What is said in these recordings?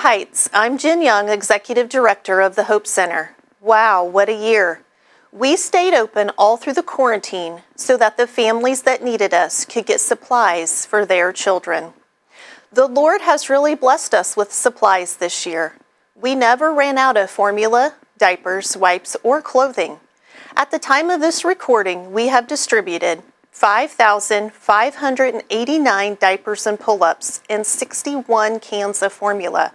Heights. I'm Jen Young, Executive Director of the Hope Center. Wow, what a year. We stayed open all through the quarantine so that the families that needed us could get supplies for their children. The Lord has really blessed us with supplies this year. We never ran out of formula, diapers, wipes, or clothing. At the time of this recording, we have distributed 5,589 diapers and pull-ups and 61 cans of formula.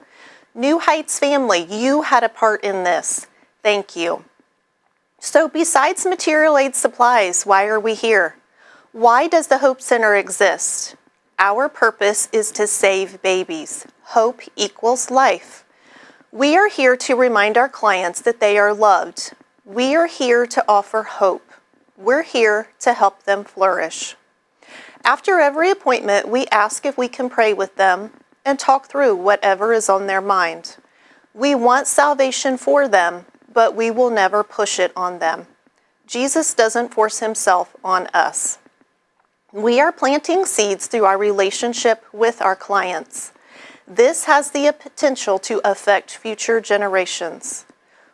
New Heights family, you had a part in this. Thank you. So besides material aid supplies, why are we here? Why does the Hope Center exist? Our purpose is to save babies. Hope equals life. We are here to remind our clients that they are loved. We are here to offer hope. We're here to help them flourish. After every appointment, we ask if we can pray with them and talk through whatever is on their mind. We want salvation for them, but we will never push it on them. Jesus doesn't force himself on us. We are planting seeds through our relationship with our clients. This has the potential to affect future generations.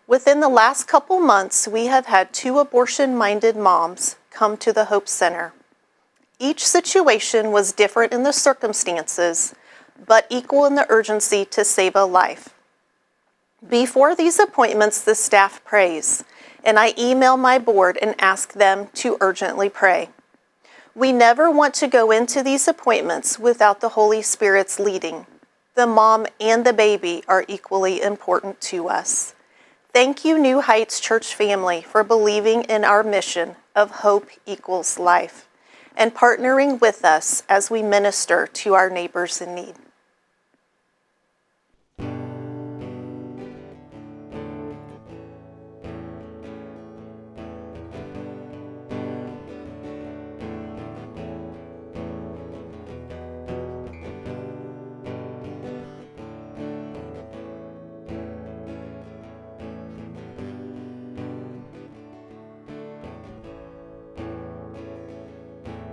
Within the last couple months, we have had 2 abortion-minded moms come to the Hope Center. Each situation was different in the circumstances, but equal in the urgency to save a life. Before these appointments, the staff prays, and I email my board and ask them to urgently pray. We never want to go into these appointments without the Holy Spirit's leading. The mom and the baby are equally important to us. Thank you, New Heights Church family, for believing in our mission of hope equals life and partnering with us as we minister to our neighbors in need.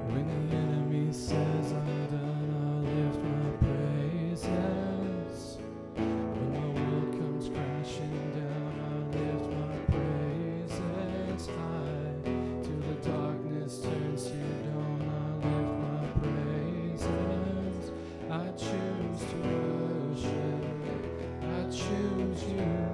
When the enemy says I'm done, I'll lift my praises. When my world comes crashing down, I'll lift my praises high. Till the darkness turns to dawn, I'll lift my praises. I choose to worship, I choose you now.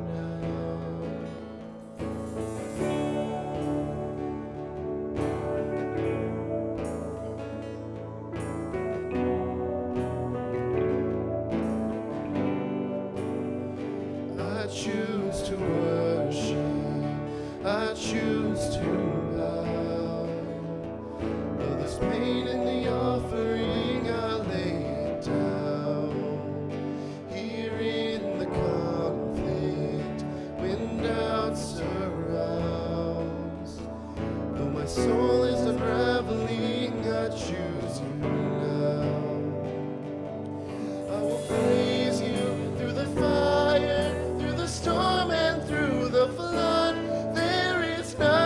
I choose to worship, I choose to bow. Though there's pain in the offering, I'll lay it down. Here in the conflict, when doubt surrounds, though my soul is unraveling, I choose you now. I will praise you through the fire, through the storm and through the flood. There is none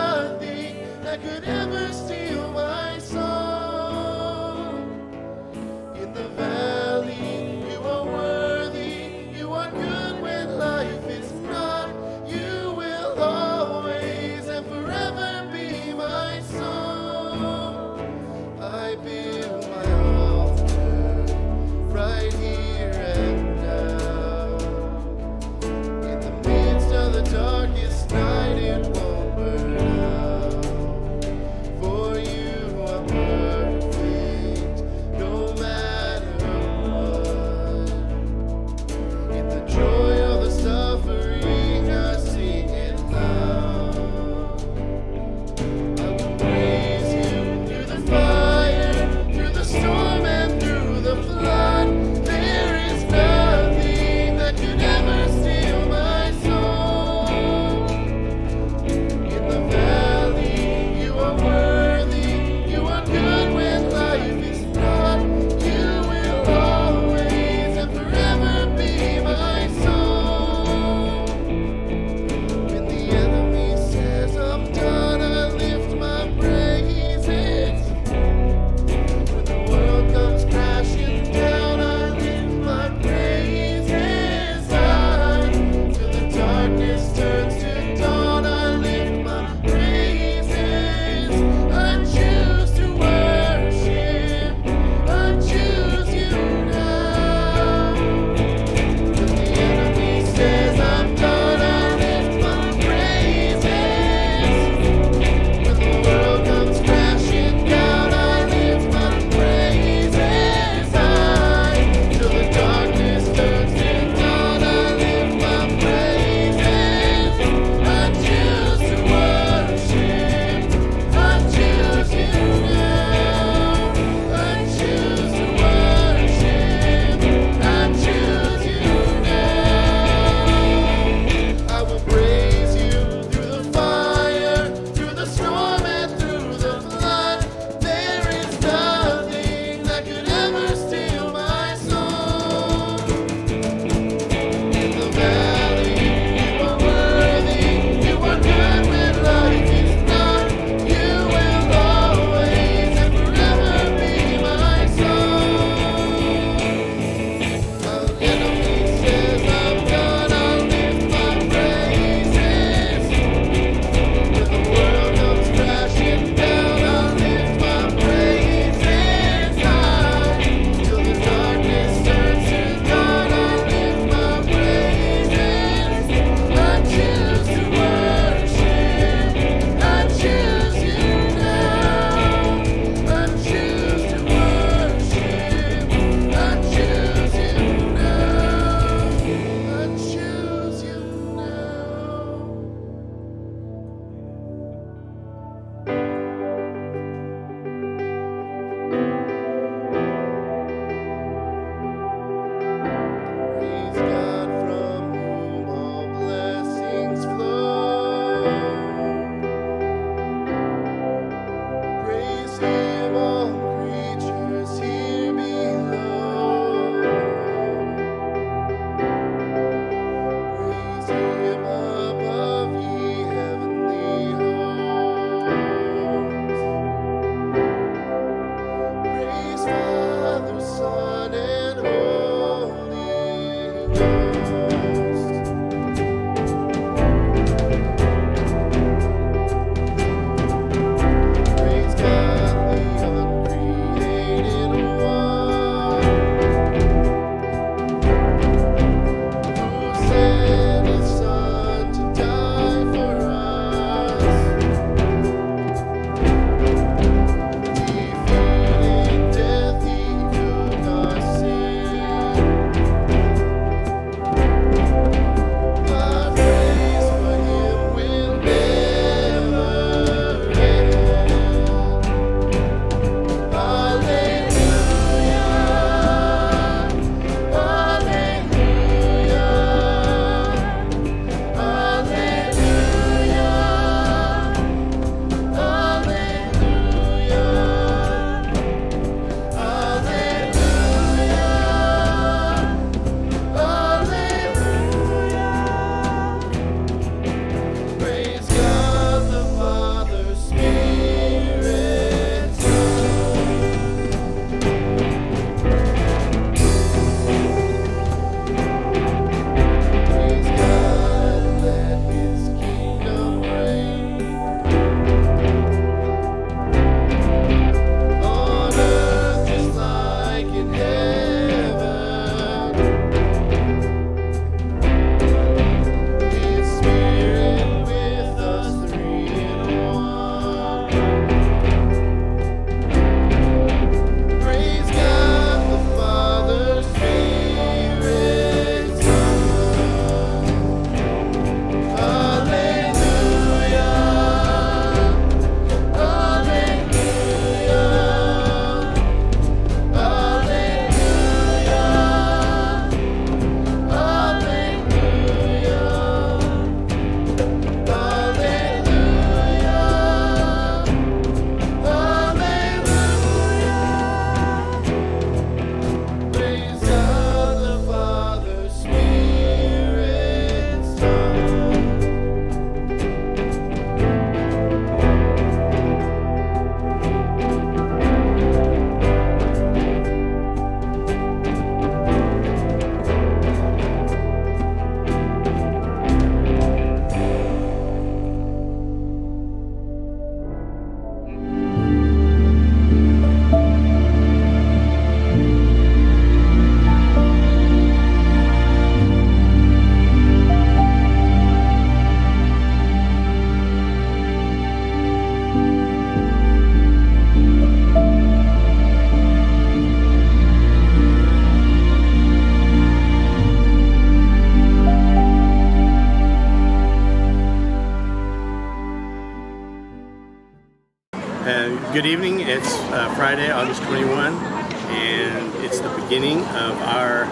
Good evening. It's Friday, August 21, and it's the beginning of our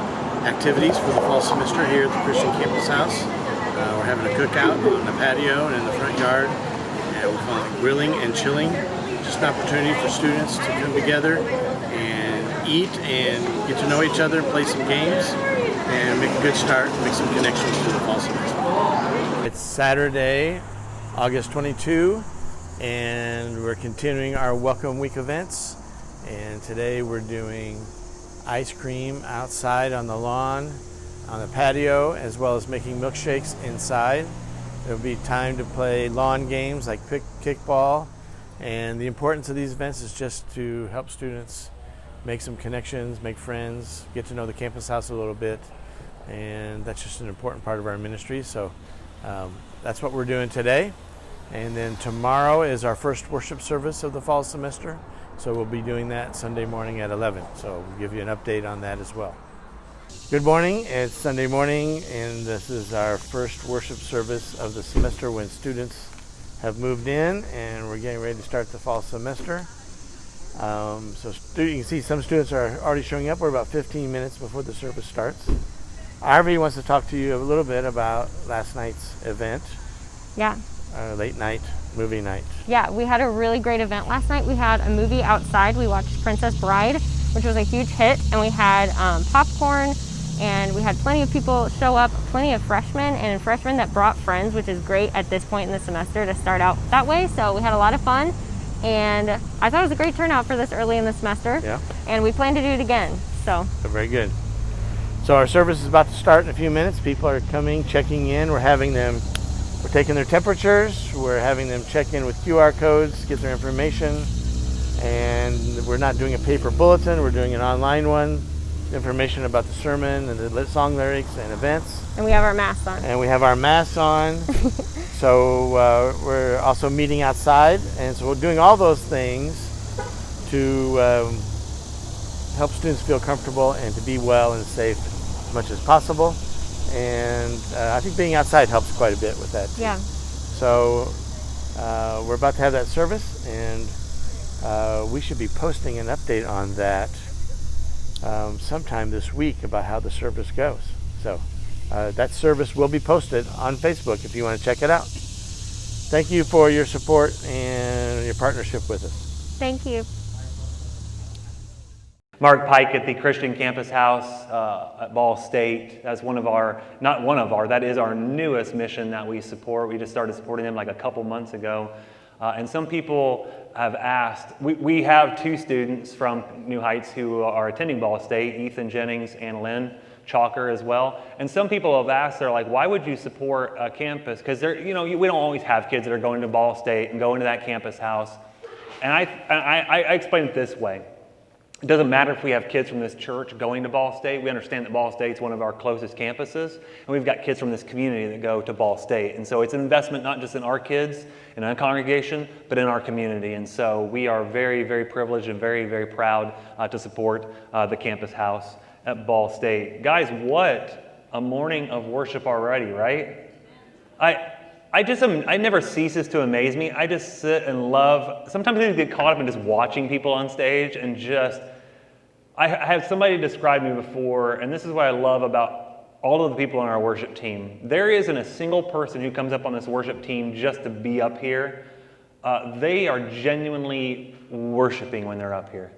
activities for the fall semester here at the Christian Campus House. We're having a cookout on the patio and in the front yard, and we call it grilling and chilling. Just an opportunity for students to come together and eat and get to know each other, play some games, and make a good start, make some connections to the fall semester. It's Saturday, August 22. And we're continuing our Welcome Week events. And today we're doing ice cream outside on the lawn, on the patio, as well as making milkshakes inside. There'll be time to play lawn games like kickball. And the importance of these events is just to help students make some connections, make friends, get to know the campus house a little bit. And that's just an important part of our ministry. So that's what we're doing today. And then tomorrow is our first worship service of the fall semester. So we'll be doing that Sunday morning at 11. So we'll give you an update on that as well. Good morning. It's Sunday morning, and this is our first worship service of the semester when students have moved in, and we're getting ready to start the fall semester. You can see some students are already showing up. We're about 15 minutes before the service starts. Ivy wants to talk to you a little bit about last night's event. Yeah. Late night movie night. Yeah, we had a really great event last night. We had a movie outside. We watched Princess Bride, which was a huge hit, and we had popcorn, and we had plenty of people show up, plenty of freshmen that brought friends, which is great at this point in the semester to start out that way. So we had a lot of fun, and I thought it was a great turnout for this early in the semester. Yeah. And we plan to do it again. So Very good. So our service is about to start in a few minutes. People are coming, checking in. We're taking their temperatures, we're having them check in with QR codes, get their information, and we're not doing a paper bulletin, we're doing an online one, information about the sermon and the song lyrics and events. and we have our masks on. And we have our masks on, so we're also meeting outside, and so we're doing all those things to help students feel comfortable and to be well and safe as much as possible. And I think being outside helps quite a bit with that too. Yeah. So we're about to have that service, and we should be posting an update on that sometime this week about how the service goes. So that service will be posted on Facebook if you want to check it out. Thank you for your support and your partnership with us. Thank you. Mark Pike at the Christian Campus House at Ball State. That's that is our newest mission that we support. We just started supporting them like a couple months ago. And some people have asked, we have two students from New Heights who are attending Ball State, Ethan Jennings and Lynn Chalker as well. And some people have asked, they're like, why would you support a campus? Because we don't always have kids that are going to Ball State and going to that campus house. And I explain it this way. It doesn't matter if we have kids from this church going to Ball State. We understand that Ball State's one of our closest campuses, and we've got kids from this community that go to Ball State. And so it's an investment not just in our kids and our congregation, but in our community. And so we are very, very privileged and very, very proud to support the campus house at Ball State. Guys, what a morning of worship already, right? I never ceases to amaze me. I just sit and love. Sometimes I get caught up in just watching people on stage and I had somebody describe me before, and this is what I love about all of the people on our worship team. There isn't a single person who comes up on this worship team just to be up here. They are genuinely worshiping when they're up here.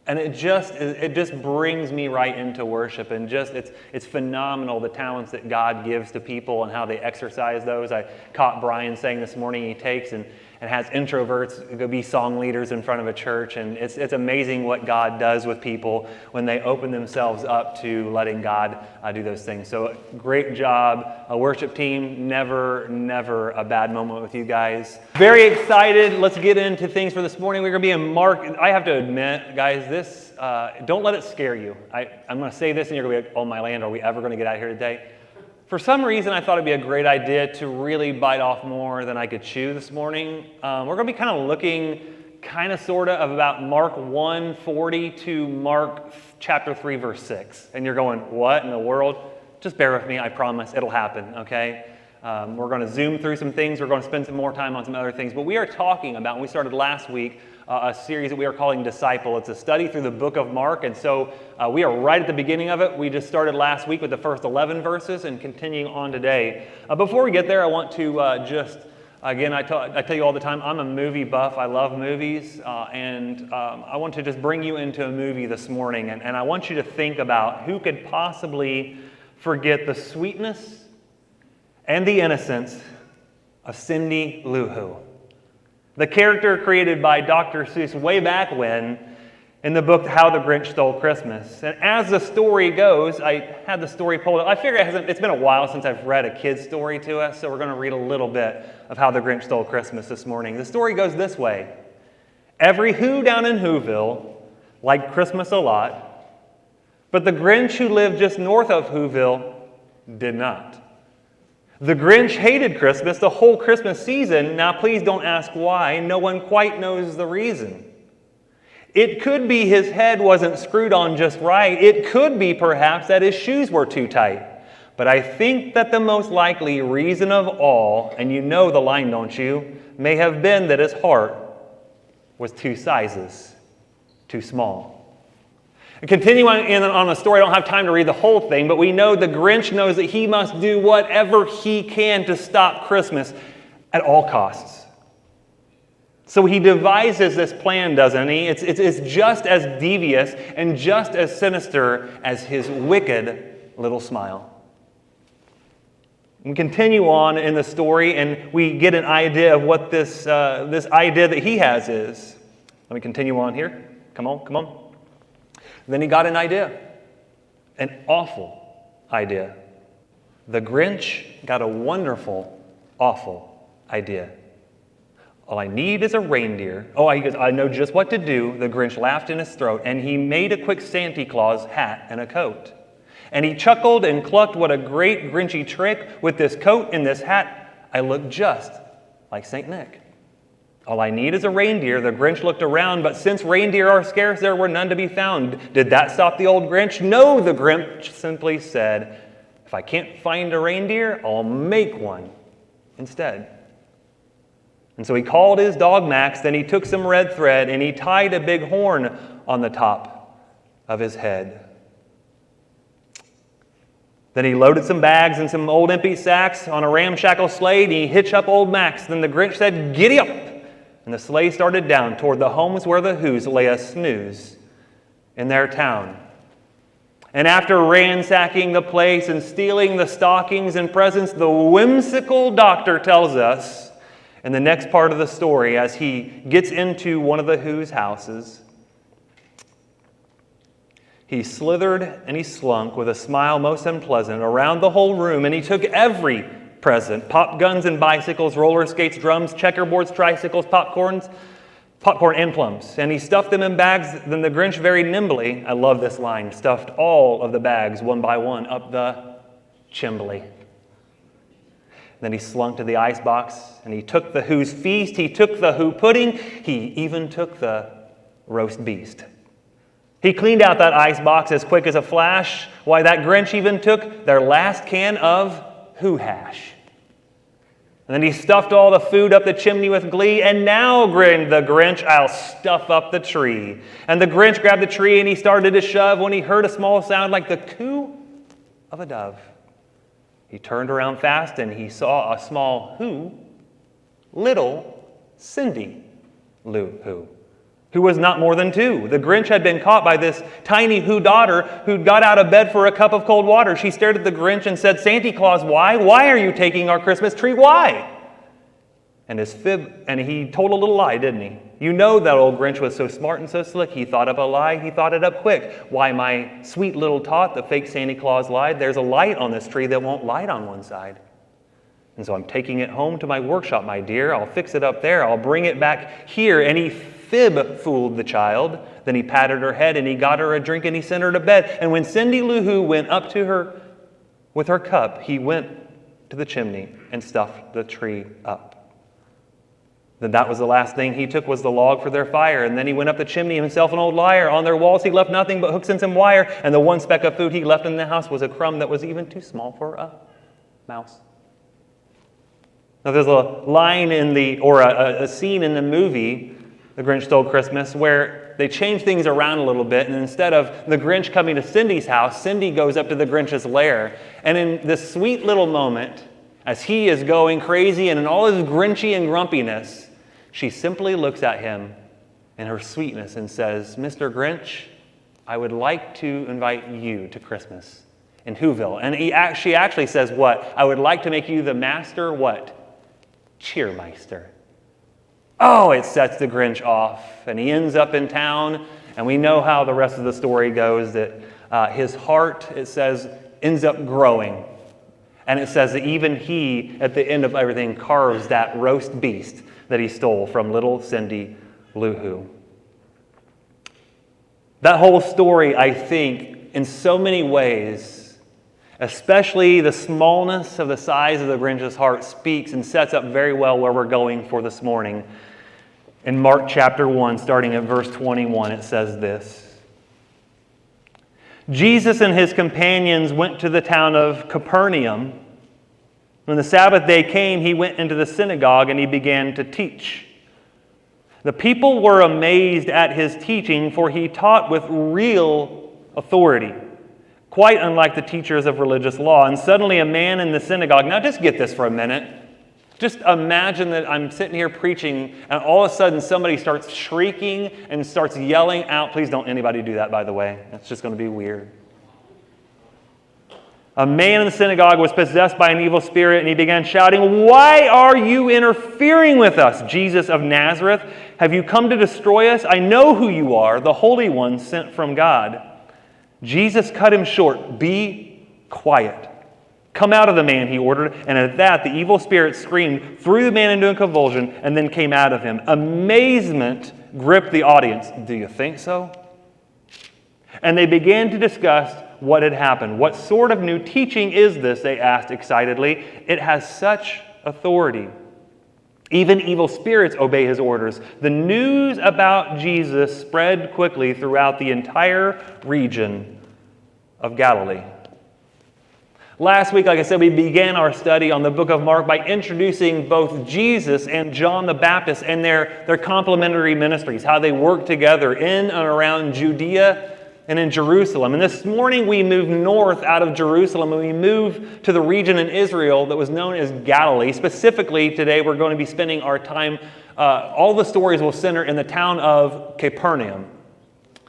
And it just brings me right into worship, and it's phenomenal the talents that God gives to people and how they exercise those. I caught Brian saying this morning he takes and has introverts go be song leaders in front of a church, and it's amazing what God does with people when they open themselves up to letting God do those things. So great job, worship team. Never a bad moment with you guys. Very excited. Let's get into things for this morning. We're going to be in Mark. I have to admit, guys, this don't let it scare you. I'm going to say this, and you're going to be like, oh my land, are we ever going to get out of here today? For some reason, I thought it'd be a great idea to really bite off more than I could chew this morning. We're going to be kind of looking sort of about Mark 1:40 to Mark chapter 3, verse 6. And you're going, what in the world? Just bear with me. I promise it'll happen, okay? We're going to zoom through some things. We're going to spend some more time on some other things. But we are talking about, and we started last week, a series that we are calling Disciple. It's a study through the book of Mark, and so we are right at the beginning of it. We just started last week with the first 11 verses and continuing on today. Before we get there, I want to again, I tell you all the time, I'm a movie buff. I love movies, and I want to just bring you into a movie this morning, and I want you to think about who could possibly forget the sweetness and the innocence of Cindy Lou Who, the character created by Dr. Seuss way back when in the book How the Grinch Stole Christmas. And as the story goes, I had the story pulled up. I figure it's been a while since I've read a kid's story to us, so we're going to read a little bit of How the Grinch Stole Christmas this morning. The story goes this way. Every Who down in Whoville liked Christmas a lot, but the Grinch who lived just north of Whoville did not. The Grinch hated Christmas the whole Christmas season. Now, please don't ask why. No one quite knows the reason. It could be his head wasn't screwed on just right. It could be, perhaps, that his shoes were too tight. But I think that the most likely reason of all, and you know the line, don't you, may have been that his heart was 2 sizes too small. And continuing on the story, I don't have time to read the whole thing, but we know the Grinch knows that he must do whatever he can to stop Christmas at all costs. So he devises this plan, doesn't he? It's just as devious and just as sinister as his wicked little smile. We continue on in the story, and we get an idea of what this idea that he has is. Let me continue on here. Come on. Then he got an idea, an awful idea. The Grinch got a wonderful, awful idea. All I need is a reindeer. He goes, I know just what to do. The Grinch laughed in his throat, and he made a quick Santa Claus hat and a coat. And he chuckled and clucked, what a great Grinchy trick. With this coat and this hat, I look just like St. Nick. All I need is a reindeer. The Grinch looked around, but since reindeer are scarce, there were none to be found. Did that stop the old Grinch? No, the Grinch simply said, if I can't find a reindeer, I'll make one instead. And so he called his dog Max, then he took some red thread, and he tied a big horn on the top of his head. Then he loaded some bags and some old empty sacks on a ramshackle sleigh, and he hitched up old Max. Then the Grinch said, giddy up! And the sleigh started down toward the homes where the Whos lay a snooze in their town. And after ransacking the place and stealing the stockings and presents, the whimsical doctor tells us in the next part of the story, as he gets into one of the Whos' houses, he slithered and he slunk with a smile most unpleasant around the whole room, and he took every present: pop guns and bicycles, roller skates, drums, checkerboards, tricycles, popcorn and plums. And he stuffed them in bags. Then the Grinch very nimbly, I love this line, stuffed all of the bags one by one up the chimbley. Then he slunk to the icebox, and he took the Who's feast, he took the Who pudding, he even took the roast beast. He cleaned out that icebox as quick as a flash. Why, that Grinch even took their last can of Who hash. And then he stuffed all the food up the chimney with glee, and now, grinned the Grinch, I'll stuff up the tree. And the Grinch grabbed the tree and he started to shove when he heard a small sound like the coo of a dove. He turned around fast and he saw a small Who, little Cindy Lou Who, who was not more than 2. The Grinch had been caught by this tiny Who daughter who'd got out of bed for a cup of cold water. She stared at the Grinch and said, Santa Claus, why? Why are you taking our Christmas tree? Why? And he told a little lie, didn't he? You know that old Grinch was so smart and so slick. He thought up a lie. He thought it up quick. Why, my sweet little tot, the fake Santa Claus lied. There's a light on this tree that won't light on one side. And so I'm taking it home to my workshop, my dear. I'll fix it up there. I'll bring it back here. And he fib-fooled the child. Then he patted her head and he got her a drink and he sent her to bed. And when Cindy Lou Who went up to her with her cup, he went to the chimney and stuffed the tree up. Then that was the last thing he took, was the log for their fire. And then he went up the chimney, himself an old liar. On their walls he left nothing but hooks and some wire. And the one speck of food he left in the house was a crumb that was even too small for a mouse. Now, there's a line a scene in the movie, The Grinch Stole Christmas, where they change things around a little bit, and instead of the Grinch coming to Cindy's house, Cindy goes up to the Grinch's lair. And in this sweet little moment, as he is going crazy and in all his Grinchy and grumpiness, she simply looks at him in her sweetness and says, "Mr. Grinch, I would like to invite you to Christmas in Whoville." And she actually says what? "I would like to make you the master," what? "Cheermeister." Oh, it sets the Grinch off, and he ends up in town, and we know how the rest of the story goes, that his heart, it says, ends up growing. And it says that even he, at the end of everything, carves that roast beast that he stole from little Cindy Lou Who. That whole story, I think, in so many ways, especially the smallness of the size of the Grinch's heart, speaks and sets up very well where we're going for this morning. In Mark chapter 1, starting at verse 21, it says this: Jesus and his companions went to the town of Capernaum. When the Sabbath day came, he went into the synagogue and he began to teach. The people were amazed at his teaching, for he taught with real authority, quite unlike the teachers of religious law. And suddenly a man in the synagogue, now just get this for a minute. Just imagine that I'm sitting here preaching and all of a sudden somebody starts shrieking and starts yelling out. Please don't anybody do that, by the way. That's just going to be weird. A man in the synagogue was possessed by an evil spirit, and he began shouting, "Why are you interfering with us, Jesus of Nazareth? Have you come to destroy us? I know who you are, the Holy One sent from God." Jesus cut him short. "Be quiet. Come out of the man," he ordered. And at that, the evil spirit screamed, threw the man into a convulsion, and then came out of him. Amazement gripped the audience. "Do you think so?" And they began to discuss what had happened. "What sort of new teaching is this?" they asked excitedly. "It has such authority. Even evil spirits obey his orders." The news about Jesus spread quickly throughout the entire region of Galilee. Last week, like I said, we began our study on the book of Mark by introducing both Jesus and John the Baptist and their complementary ministries, how they work together in and around Judea and in Jerusalem. And this morning we move north out of Jerusalem and we move to the region in Israel that was known as Galilee. Specifically, today we're going to be spending our time, all the stories will center in the town of Capernaum.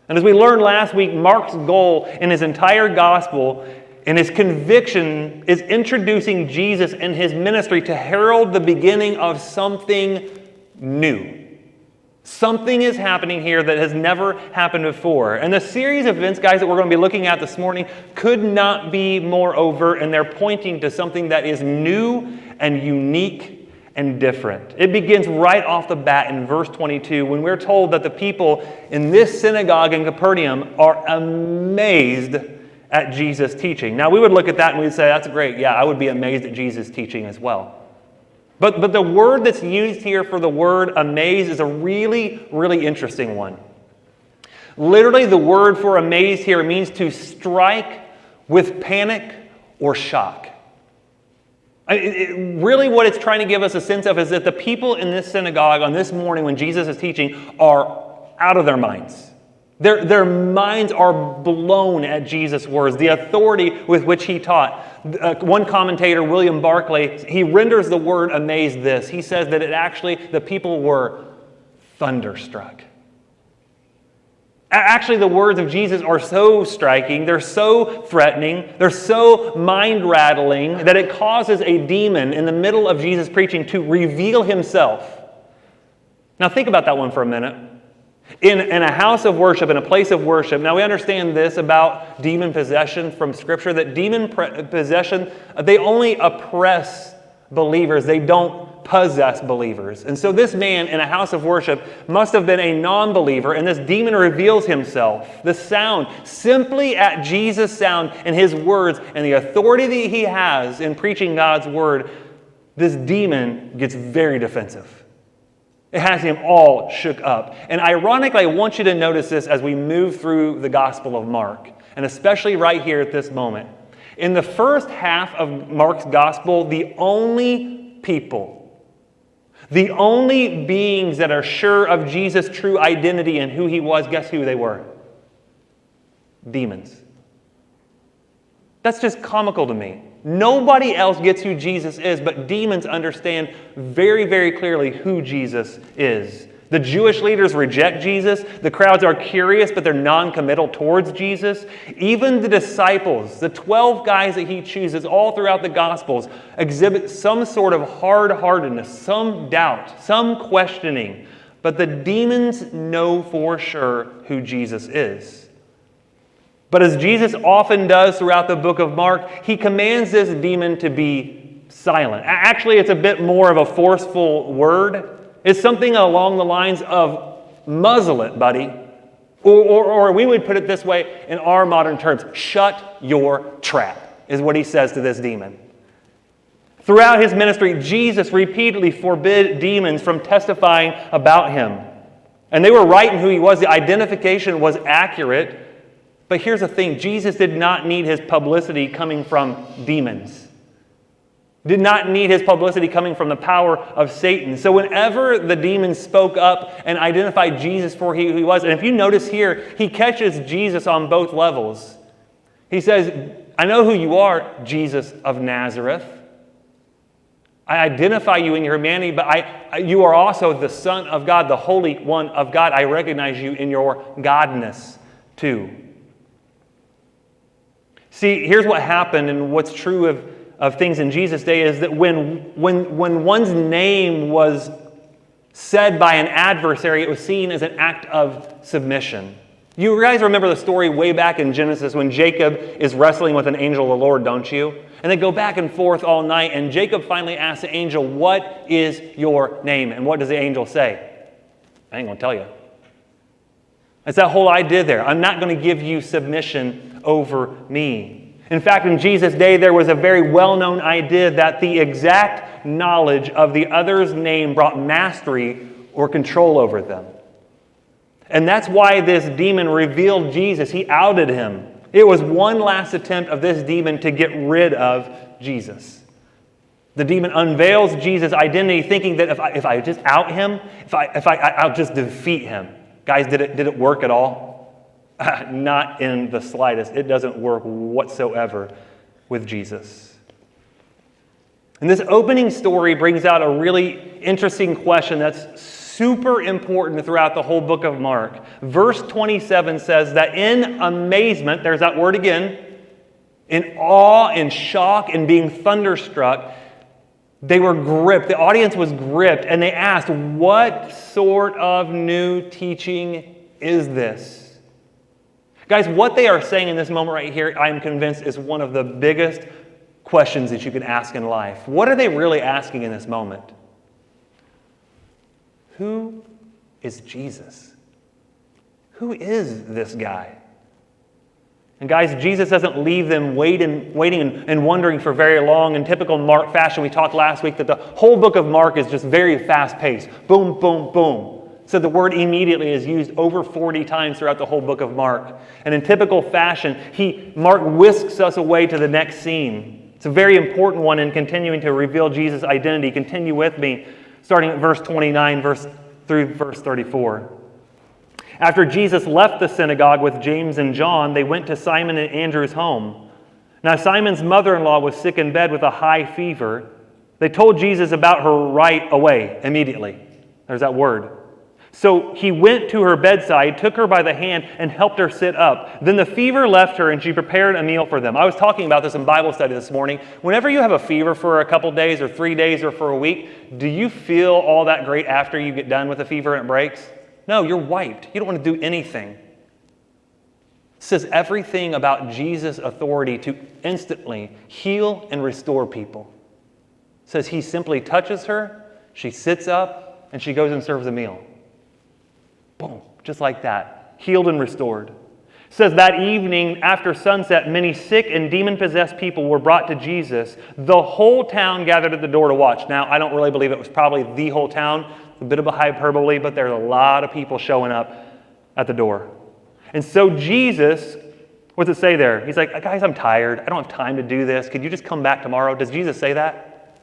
And as we learned last week, Mark's goal in his entire gospel and his conviction is introducing Jesus and his ministry to herald the beginning of something new. Something is happening here that has never happened before. And the series of events, guys, that we're going to be looking at this morning could not be more overt, and they're pointing to something that is new and unique and different. It begins right off the bat in verse 22 when we're told that the people in this synagogue in Capernaum are amazed at Jesus' teaching. Now, we would look at that and we'd say, that's great. Yeah, I would be amazed at Jesus' teaching as well. But the word that's used here for the word amazed is a really, really interesting one. Literally, the word for amazed here means to strike with panic or shock. Really what it's trying to give us a sense of is that the people in this synagogue on this morning when Jesus is teaching are out of their minds. Their minds are blown at Jesus' words, the authority with which he taught. One commentator, William Barclay, he renders the word amazed this. He says that the people were thunderstruck. Actually, the words of Jesus are so striking, they're so threatening, they're so mind-rattling that it causes a demon in the middle of Jesus' preaching to reveal himself. Now think about that one for a minute. In a house of worship, in a place of worship. Now we understand this about demon possession from Scripture, that demon possession, they only oppress believers. They don't possess believers. And so this man in a house of worship must have been a non-believer, and this demon reveals himself. The sound, simply at Jesus' sound and his words and the authority that he has in preaching God's word, this demon gets very defensive. It has him all shook up. And ironically, I want you to notice this as we move through the Gospel of Mark, and especially right here at this moment. In the first half of Mark's Gospel, the only people The only beings that are sure of Jesus' true identity and who he was, guess who they were? Demons. That's just comical to me. Nobody else gets who Jesus is, but demons understand very, very clearly who Jesus is. The Jewish leaders reject Jesus. The crowds are curious, but they're non-committal towards Jesus. Even the disciples, the 12 guys that he chooses all throughout the Gospels, exhibit some sort of hard-heartedness, some doubt, some questioning. But the demons know for sure who Jesus is. But as Jesus often does throughout the book of Mark, he commands this demon to be silent. Actually, it's a bit more of a forceful word. It's something along the lines of muzzle it, buddy. Or we would put it this way in our modern terms, shut your trap, is what he says to this demon. Throughout his ministry, Jesus repeatedly forbid demons from testifying about him. And they were right in who he was. The identification was accurate. But here's the thing, Jesus did not need his publicity coming from demons. Did not need his publicity coming from the power of Satan. So whenever the demons spoke up and identified Jesus for who he was, and if you notice here, he catches Jesus on both levels. He says, I know who you are, Jesus of Nazareth. I identify you in your humanity, but you are also the Son of God, the Holy One of God. I recognize you in your godness too. See, here's what happened, and what's true of things in Jesus' day is that when one's name was said by an adversary, it was seen as an act of submission. You guys remember the story way back in Genesis when Jacob is wrestling with an angel of the Lord, don't you? And they go back and forth all night, and Jacob finally asks the angel, what is your name? And what does the angel say? I ain't going to tell you. It's that whole idea there. I'm not going to give you submission over me. In fact, in Jesus' day, there was a very well-known idea that the exact knowledge of the other's name brought mastery or control over them. And that's why this demon revealed Jesus. He outed him. It was one last attempt of this demon to get rid of Jesus. The demon unveils Jesus' identity, thinking that if I just out him, I'll just defeat him. Guys, did it work at all? Not in the slightest. It doesn't work whatsoever with Jesus. And this opening story brings out a really interesting question that's super important throughout the whole book of Mark. Verse 27 says that in amazement, there's that word again, in awe, in shock, and being thunderstruck, they were gripped. The audience was gripped, and they asked, what sort of new teaching is this? Guys, what they are saying in this moment right here, I'm convinced, is one of the biggest questions that you can ask in life. What are they really asking in this moment? Who is Jesus? Who is this guy? And guys, Jesus doesn't leave them waiting and wondering for very long. In typical Mark fashion, we talked last week that the whole book of Mark is just very fast-paced. Boom, boom, boom. So the word immediately is used over 40 times throughout the whole book of Mark. And in typical fashion, Mark whisks us away to the next scene. It's a very important one in continuing to reveal Jesus' identity. Continue with me, starting at verse 29 through verse 34. After Jesus left the synagogue with James and John, they went to Simon and Andrew's home. Now Simon's mother-in-law was sick in bed with a high fever. They told Jesus about her right away, immediately. There's that word. So he went to her bedside, took her by the hand, and helped her sit up. Then the fever left her, and she prepared a meal for them. I was talking about this in Bible study this morning. Whenever you have a fever for a couple days or 3 days or for a week, do you feel all that great after you get done with the fever and it breaks? No, you're wiped. You don't want to do anything. It says everything about Jesus' authority to instantly heal and restore people. It says he simply touches her, she sits up, and she goes and serves a meal. Boom, just like that, healed and restored. It says that evening after sunset, many sick and demon-possessed people were brought to Jesus. The whole town gathered at the door to watch. Now, I don't really believe it was probably the whole town. A bit of a hyperbole, but there's a lot of people showing up at the door. And so Jesus, what's it say there? He's like, guys, I'm tired. I don't have time to do this. Could you just come back tomorrow? Does Jesus say that?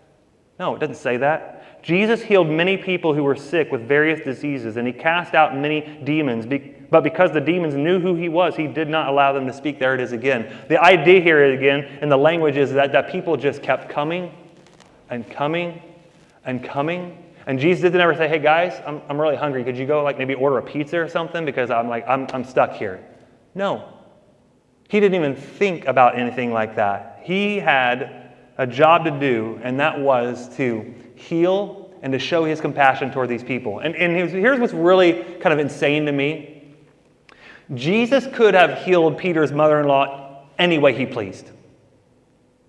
No, it doesn't say that. Jesus healed many people who were sick with various diseases, and he cast out many demons. But because the demons knew who he was, he did not allow them to speak. There it is again. The idea here again in the language is that people just kept coming and coming and coming. And Jesus didn't ever say, hey guys, I'm really hungry. Could you go maybe order a pizza or something? Because I'm stuck here. No. He didn't even think about anything like that. He had a job to do, and that was to heal and to show his compassion toward these people. And here's what's really kind of insane to me. Jesus could have healed Peter's mother-in-law any way he pleased.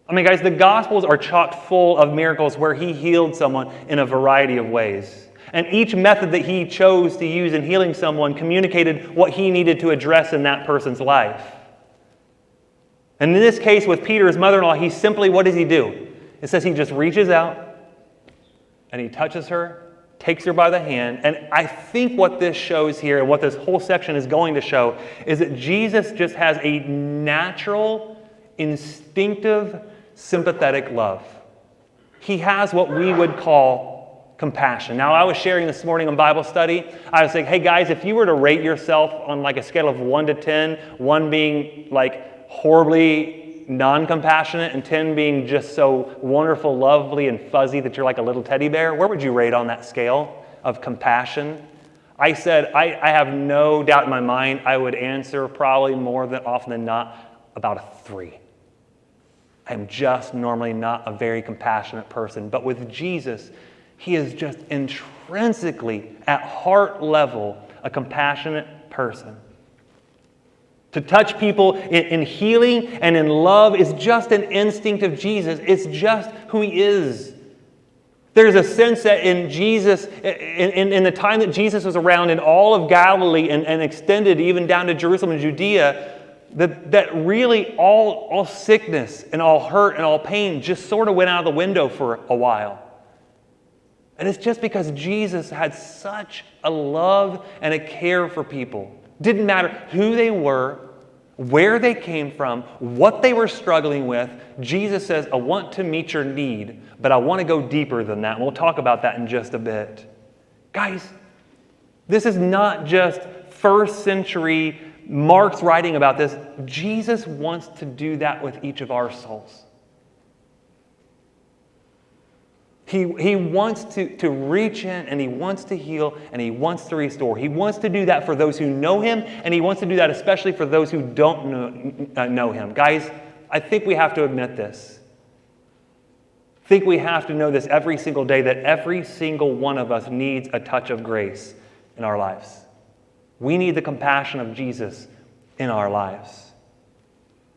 I mean, guys, the Gospels are chock full of miracles where he healed someone in a variety of ways. And each method that he chose to use in healing someone communicated what he needed to address in that person's life. And in this case with Peter's mother-in-law, he simply, what does he do? It says he just reaches out and he touches her, takes her by the hand. And I think what this shows here and what this whole section is going to show is that Jesus just has a natural, instinctive, sympathetic love. He has what we would call compassion. Now, I was sharing this morning in Bible study. I was saying, hey guys, if you were to rate yourself on a scale of 1 to 10, 1 being horribly non-compassionate and 10 being just so wonderful, lovely, and fuzzy that you're like a little teddy bear, where would you rate on that scale of compassion? I said, I have no doubt in my mind I would answer probably more than often than not about a 3. I'm just normally not a very compassionate person. But with Jesus, he is just intrinsically, at heart level, a compassionate person. To touch people in healing and in love is just an instinct of Jesus. It's just who he is. There's a sense that in Jesus, in the time that Jesus was around in all of Galilee and extended even down to Jerusalem and Judea, that really all sickness and all hurt and all pain just sort of went out of the window for a while. And it's just because Jesus had such a love and a care for people. Didn't matter who they were, where they came from, what they were struggling with. Jesus says, I want to meet your need, but I want to go deeper than that. And we'll talk about that in just a bit. Guys, this is not just first century Mark's writing about this. Jesus wants to do that with each of our souls. He wants to reach in and he wants to heal and he wants to restore. He wants to do that for those who know him, and he wants to do that especially for those who don't know him. Guys, I think we have to admit this. I think we have to know this every single day, that every single one of us needs a touch of grace in our lives. We need the compassion of Jesus in our lives.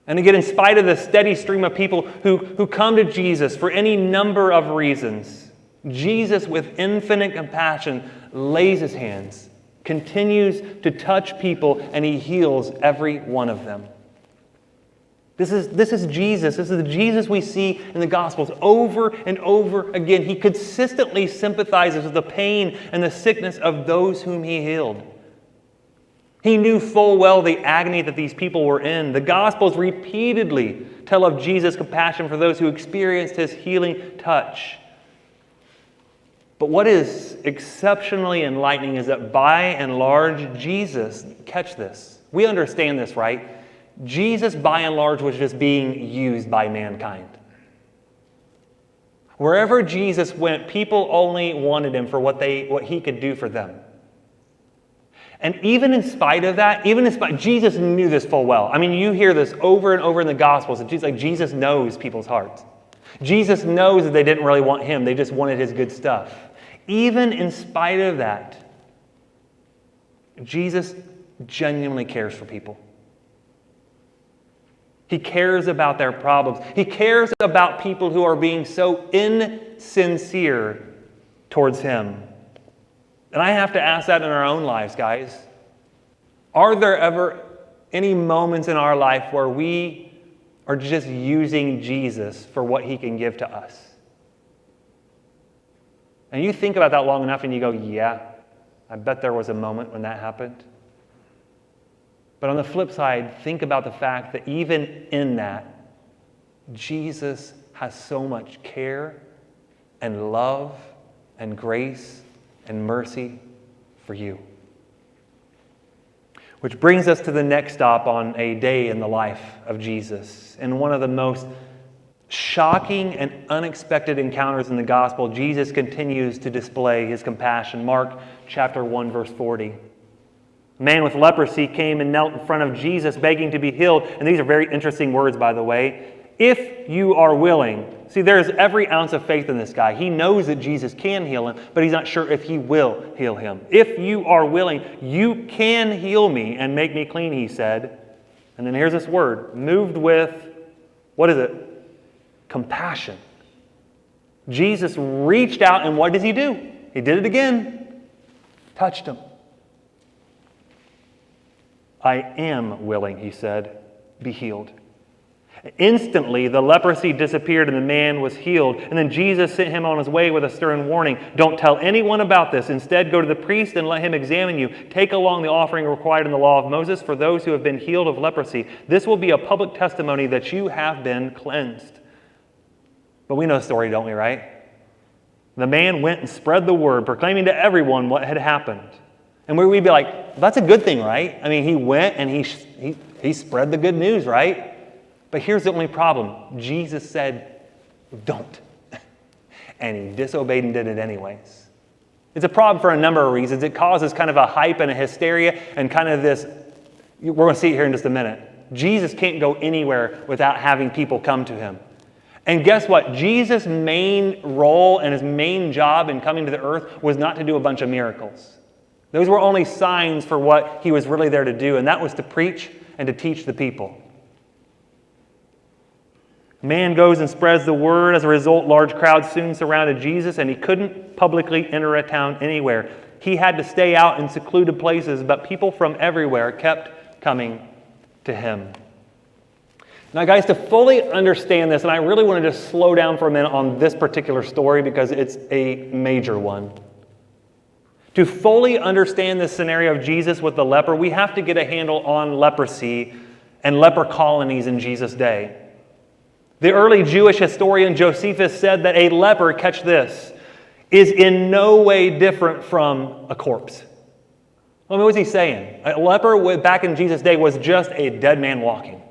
And again, in spite of the steady stream of people who come to Jesus for any number of reasons, Jesus, with infinite compassion, lays his hands, continues to touch people, and he heals every one of them. This is Jesus. This is the Jesus we see in the Gospels over and over again. He consistently sympathizes with the pain and the sickness of those whom he healed. He knew full well the agony that these people were in. The Gospels repeatedly tell of Jesus' compassion for those who experienced his healing touch. But what is exceptionally enlightening is that by and large, Jesus, catch this, we understand this, right? Jesus, by and large, was just being used by mankind. Wherever Jesus went, people only wanted him for what he could do for them. And even in spite of that, Jesus knew this full well. I mean, you hear this over and over in the Gospels. Jesus knows people's hearts. Jesus knows that they didn't really want him. They just wanted his good stuff. Even in spite of that, Jesus genuinely cares for people. He cares about their problems. He cares about people who are being so insincere towards him. And I have to ask that in our own lives, guys. Are there ever any moments in our life where we are just using Jesus for what he can give to us? And you think about that long enough and you go, yeah, I bet there was a moment when that happened. But on the flip side, think about the fact that even in that, Jesus has so much care and love and grace and mercy for you. Which brings us to the next stop on a day in the life of Jesus. And one of the most shocking and unexpected encounters in the gospel, Jesus continues to display his compassion. Mark chapter 1, verse 40. A man with leprosy came and knelt in front of Jesus, begging to be healed. And these are very interesting words, by the way. If you are willing. See, there's every ounce of faith in this guy. He knows that Jesus can heal him, but he's not sure if he will heal him. If you are willing, you can heal me and make me clean, he said. And then here's this word, moved with, what is it? Compassion. Jesus reached out, and what does he do? He did it again. Touched him. I am willing, he said. Be healed. Instantly, the leprosy disappeared and the man was healed. And then Jesus sent him on his way with a stern warning. Don't tell anyone about this. Instead, go to the priest and let him examine you. Take along the offering required in the law of Moses for those who have been healed of leprosy. This will be a public testimony that you have been cleansed. But we know the story, don't we, right? The man went and spread the word, proclaiming to everyone what had happened. And we'd be like, well, that's a good thing, right? I mean, he went and he spread the good news, right? But here's the only problem. Jesus said, don't. And he disobeyed and did it anyways. It's a problem for a number of reasons. It causes kind of a hype and a hysteria and kind of this, we're going to see it here in just a minute. Jesus can't go anywhere without having people come to him. And guess what? Jesus' main role and his main job in coming to the earth was not to do a bunch of miracles. Those were only signs for what he was really there to do, and that was to preach and to teach the people. Man goes and spreads the word. As a result, large crowds soon surrounded Jesus, and he couldn't publicly enter a town anywhere. He had to stay out in secluded places, but people from everywhere kept coming to him. Now, guys, to fully understand this, and I really want to just slow down for a minute on this particular story because it's a major one. To fully understand this scenario of Jesus with the leper, we have to get a handle on leprosy and leper colonies in Jesus' day. The early Jewish historian Josephus said that a leper, catch this, is in no way different from a corpse. Well, what was he saying? A leper back in Jesus' day was just a dead man walking.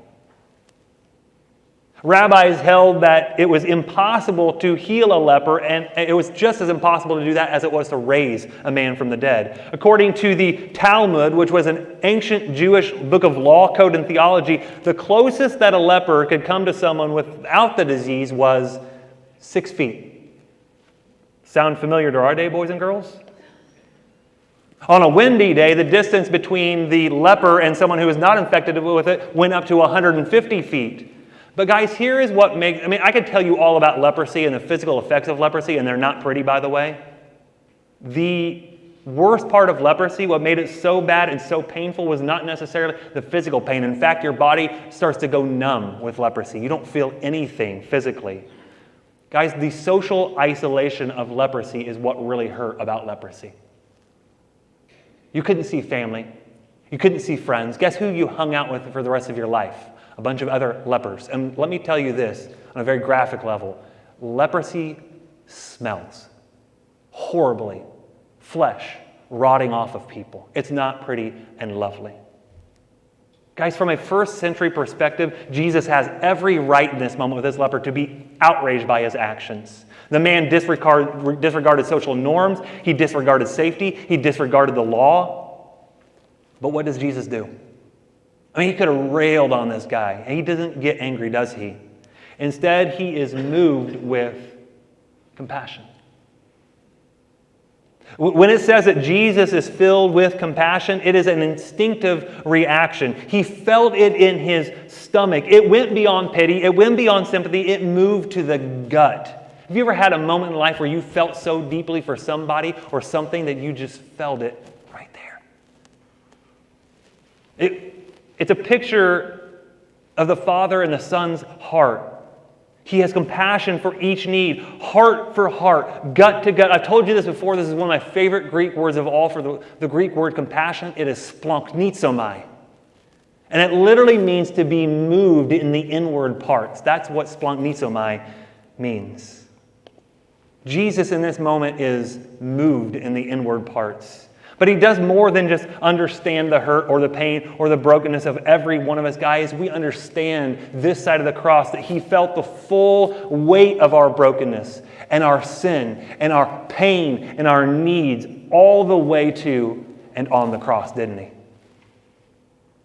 Rabbis held that it was impossible to heal a leper, and it was just as impossible to do that as it was to raise a man from the dead. According to the Talmud, which was an ancient Jewish book of law, code, and theology, the closest that a leper could come to someone without the disease was 6 feet. Sound familiar to our day, boys and girls? On a windy day, the distance between the leper and someone who was not infected with it went up to 150 feet. But guys, here is what makes, I could tell you all about leprosy and the physical effects of leprosy, and they're not pretty, by the way. The worst part of leprosy, what made it so bad and so painful, was not necessarily the physical pain. In fact, your body starts to go numb with leprosy. You don't feel anything physically. Guys, the social isolation of leprosy is what really hurt about leprosy. You couldn't see family. You couldn't see friends. Guess who you hung out with for the rest of your life? A bunch of other lepers. And let me tell you this, on a very graphic level, leprosy smells horribly. Flesh rotting off of people. It's not pretty and lovely. Guys, from a first century perspective, Jesus has every right in this moment with this leper to be outraged by his actions. The man disregarded social norms. He disregarded safety. He disregarded the law. But what does Jesus do? He could have railed on this guy. And he doesn't get angry, does he? Instead, he is moved with compassion. When it says that Jesus is filled with compassion, it is an instinctive reaction. He felt it in his stomach. It went beyond pity. It went beyond sympathy. It moved to the gut. Have you ever had a moment in life where you felt so deeply for somebody or something that you just felt it right there? It's a picture of the Father and the Son's heart. He has compassion for each need, heart for heart, gut to gut. I've told you this before. This is one of my favorite Greek words of all for the Greek word compassion. It is splanchnizomai. And it literally means to be moved in the inward parts. That's what splanchnizomai means. Jesus in this moment is moved in the inward parts. But he does more than just understand the hurt or the pain or the brokenness of every one of us. Guys, we understand this side of the cross, that he felt the full weight of our brokenness and our sin and our pain and our needs all the way to and on the cross, didn't he?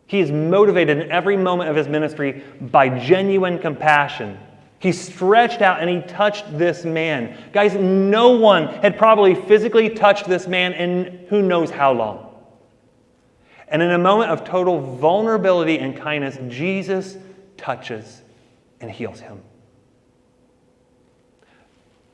He is motivated in every moment of his ministry by genuine compassion. He stretched out and he touched this man. Guys, no one had probably physically touched this man in who knows how long. And in a moment of total vulnerability and kindness, Jesus touches and heals him.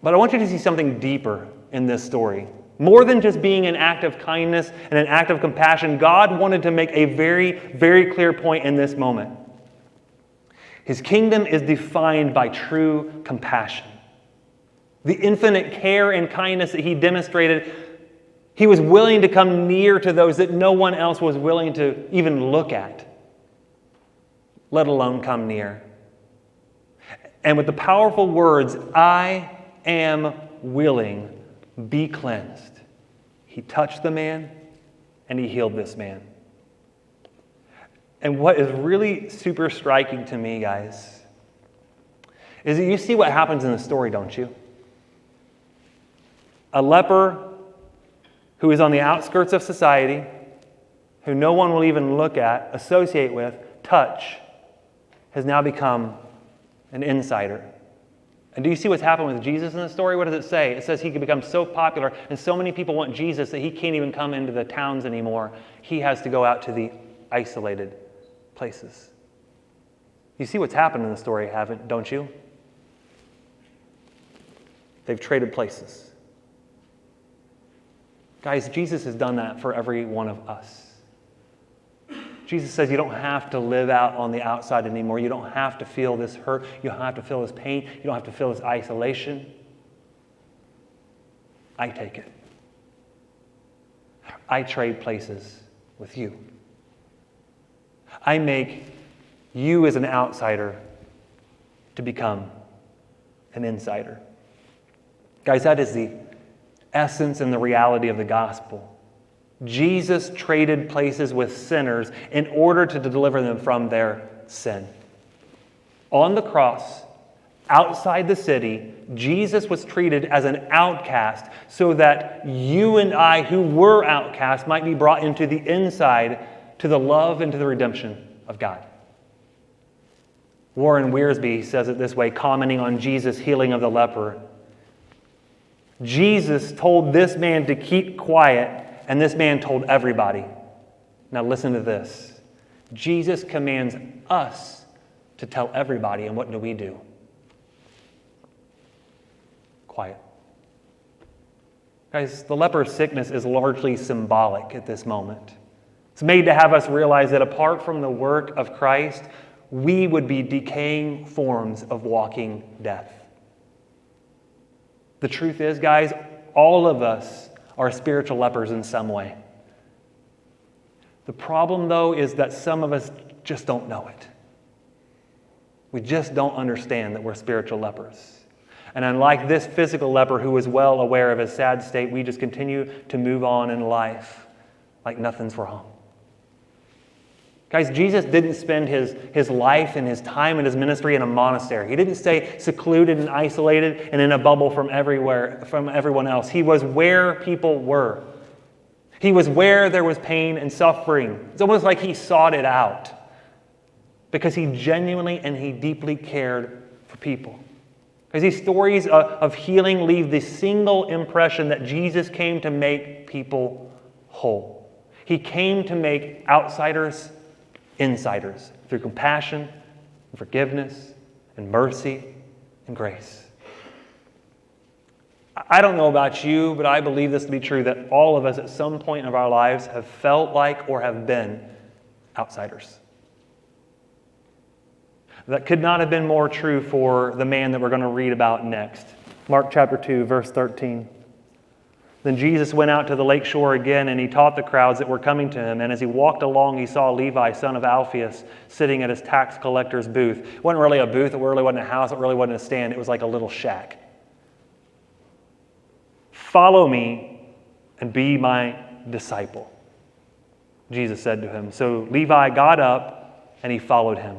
But I want you to see something deeper in this story. More than just being an act of kindness and an act of compassion, God wanted to make a very, very clear point in this moment. His kingdom is defined by true compassion. The infinite care and kindness that he demonstrated, he was willing to come near to those that no one else was willing to even look at, let alone come near. And with the powerful words, "I am willing, be cleansed," he touched the man and he healed this man. And what is really super striking to me, guys, is that you see what happens in the story, don't you? A leper who is on the outskirts of society, who no one will even look at, associate with, touch, has now become an insider. And do you see what's happened with Jesus in the story? What does it say? It says he could become so popular and so many people want Jesus that he can't even come into the towns anymore. He has to go out to the isolated places. You see what's happened in the story, don't you? They've traded places. Guys, Jesus has done that for every one of us. Jesus says you don't have to live out on the outside anymore. You don't have to feel this hurt. You don't have to feel this pain. You don't have to feel this isolation. I take it. I trade places with you. I make you as an outsider to become an insider. Guys, that is the essence and the reality of the gospel. Jesus traded places with sinners in order to deliver them from their sin. On the cross, outside the city, Jesus was treated as an outcast so that you and I, who were outcasts, might be brought into the inside to the love and to the redemption of God. Warren Wiersbe says it this way, commenting on Jesus' healing of the leper. Jesus told this man to keep quiet, and this man told everybody. Now listen to this. Jesus commands us to tell everybody, and what do we do? Quiet. Guys, the leper's sickness is largely symbolic at this moment. It's made to have us realize that apart from the work of Christ, we would be decaying forms of walking death. The truth is, guys, all of us are spiritual lepers in some way. The problem, though, is that some of us just don't know it. We just don't understand that we're spiritual lepers. And unlike this physical leper who was well aware of his sad state, we just continue to move on in life like nothing's wrong. Guys, Jesus didn't spend his life and his time and his ministry in a monastery. He didn't stay secluded and isolated and in a bubble from everyone else. He was where people were. He was where there was pain and suffering. It's almost like he sought it out because he genuinely and he deeply cared for people. Because these stories of healing leave the single impression that Jesus came to make people whole. He came to make outsiders insiders through compassion and forgiveness and mercy and grace. I don't know about you, but I believe this to be true, that all of us at some point of our lives have felt like or have been outsiders. That could not have been more true for the man that we're going to read about next. Mark chapter 2, verse 13. Then Jesus went out to the lake shore again, and he taught the crowds that were coming to him. And as he walked along, he saw Levi, son of Alphaeus, sitting at his tax collector's booth. It wasn't really a booth. It really wasn't a house. It really wasn't a stand. It was like a little shack. Follow me and be my disciple, Jesus said to him. So Levi got up and he followed him.